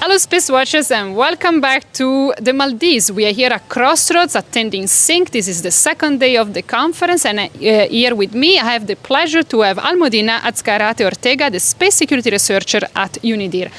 Hello Space Watchers and welcome back to the Maldives. We are here at Crossroads attending SINC. This is the second day of the conference and here with me I have the pleasure to have Almudena Azcarate Ortega, the space security researcher at UNIDIR.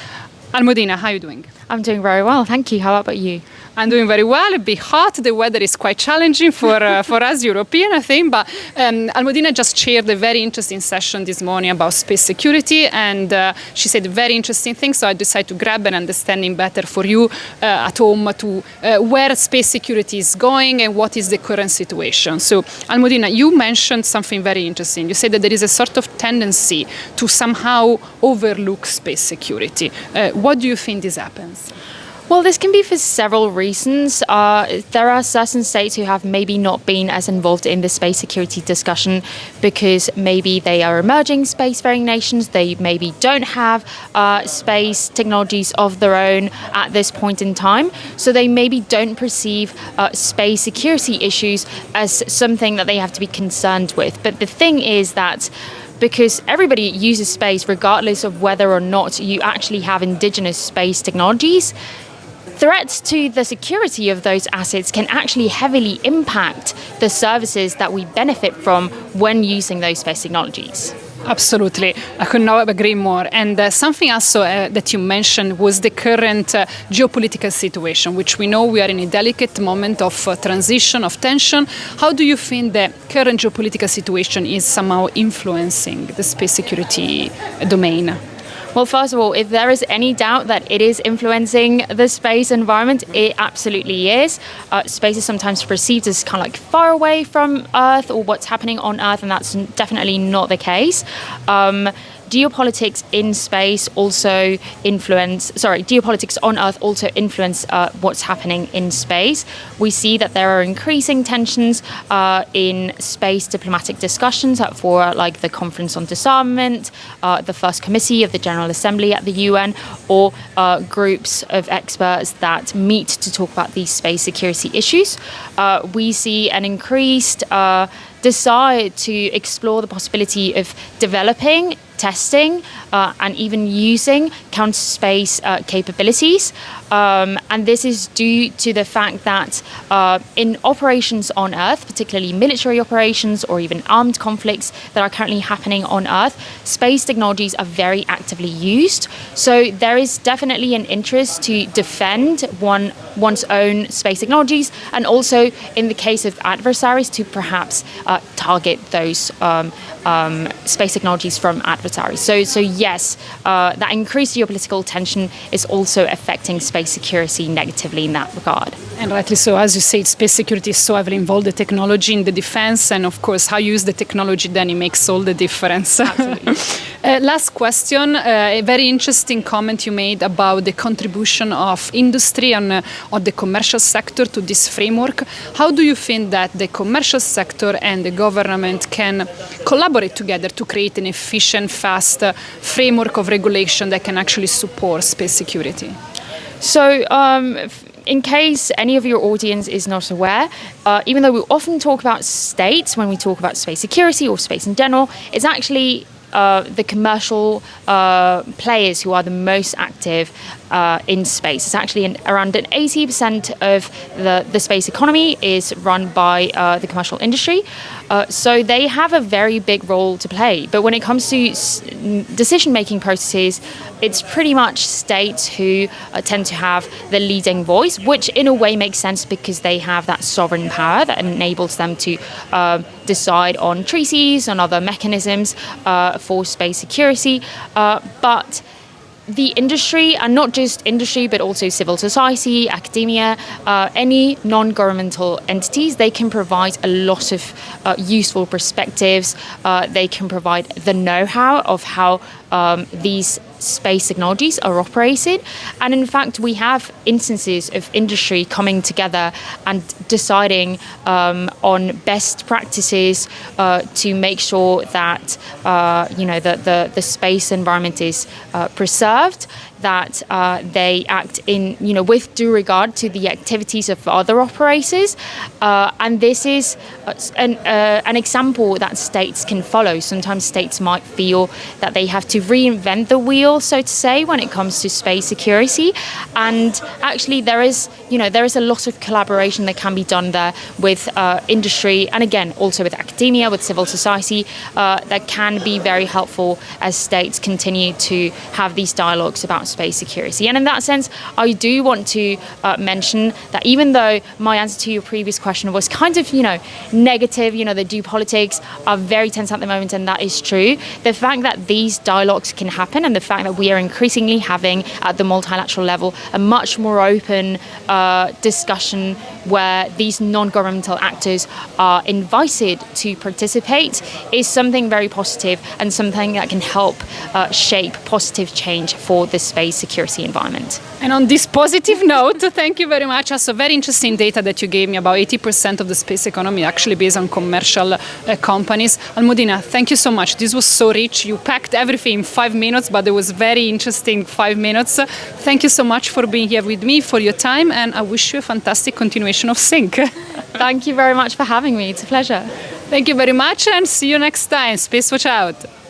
Almudena, how are you doing? I'm doing very well, thank you. How about you? I'm doing very well. A bit hot. The weather is quite challenging for us Europeans, I think. But Almudena just chaired a very interesting session this morning about space security, and she said very interesting things. So I decided to grab an understanding better for you at home to where space security is going and what is the current situation. So Almudena, you mentioned something very interesting. You said that there is a sort of tendency to somehow overlook space security. What do you think this happens? Well, this can be for several reasons. There are certain states who have maybe not been as involved in the space security discussion because maybe they are emerging spacefaring nations. They maybe don't have space technologies of their own at this point in time. So they maybe don't perceive space security issues as something that they have to be concerned with. But the thing is that because everybody uses space regardless of whether or not you actually have indigenous space technologies, threats to the security of those assets can actually heavily impact the services that we benefit from when using those space technologies. Absolutely. I could not agree more. And something also that you mentioned was the current geopolitical situation, which we know we are in a delicate moment of transition, of tension. How do you think the current geopolitical situation is somehow influencing the space security domain? Well, first of all, if there is any doubt that it is influencing the space environment, it absolutely is. Space is sometimes perceived as kind of like far away from Earth or what's happening on Earth, and that's definitely not the case. Geopolitics on Earth also influence what's happening in space. We see that there are increasing tensions in space diplomatic discussions for like the Conference on Disarmament, the First Committee of the General Assembly at the UN, or groups of experts that meet to talk about these space security issues. We see an increased desire to explore the possibility of developing, testing, and even using counter-space capabilities. And this is due to the fact that in operations on Earth, particularly military operations or even armed conflicts that are currently happening on Earth, space technologies are very actively used. So there is definitely an interest to defend one's own space technologies, and also in the case of adversaries to perhaps target those space technologies from adversaries. So yes, that increased geopolitical tension is also affecting space security negatively in that regard. And rightly so, as you say, space security is so heavily involved, the technology in the defense, and of course how you use the technology, then it makes all the difference. Absolutely. Last question, a very interesting comment you made about the contribution of industry and the commercial sector to this framework. How do you think that the commercial sector and the government can collaborate together to create an efficient, fast framework of regulation that can actually support space security? So, in case any of your audience is not aware, even though we often talk about states when we talk about space security or space in general, it's actually the commercial players who are the most active in space. It's actually around 80% of the space economy is run by the commercial industry. So they have a very big role to play. But when it comes to decision-making processes, it's pretty much states who tend to have the leading voice, which in a way makes sense because they have that sovereign power that enables them to decide on treaties and other mechanisms for space security. But the industry, and not just industry, but also civil society, academia, any non-governmental entities, they can provide a lot of useful perspectives. They can provide the know-how of how these space technologies are operated. And in fact, we have instances of industry coming together and deciding on best practices to make sure that the space environment is preserved. that they act in, with due regard to the activities of other operators. And this is an example that states can follow. Sometimes states might feel that they have to reinvent the wheel, so to say, when it comes to space security. And actually, there is a lot of collaboration that can be done there with industry, and again, also with academia, with civil society, that can be very helpful as states continue to have these dialogues about space security. And in that sense, I do want to mention that even though my answer to your previous question was kind of, negative, the geopolitics are very tense at the moment, and that is true. The fact that these dialogues can happen, and the fact that we are increasingly having at the multilateral level a much more open discussion where these non-governmental actors are invited to participate, is something very positive and something that can help shape positive change for the space security environment. And on this positive note, thank you very much. Also, very interesting data that you gave me about 80% of the space economy actually based on commercial companies. Almudena, thank you so much. This was so rich. You packed everything in 5 minutes, but it was very interesting 5 minutes. Thank you so much for being here with me, for your time, and I wish you a fantastic continuation of SINC. Thank you very much for having me. It's a pleasure. Thank you very much, and see you next time. Space Watch out.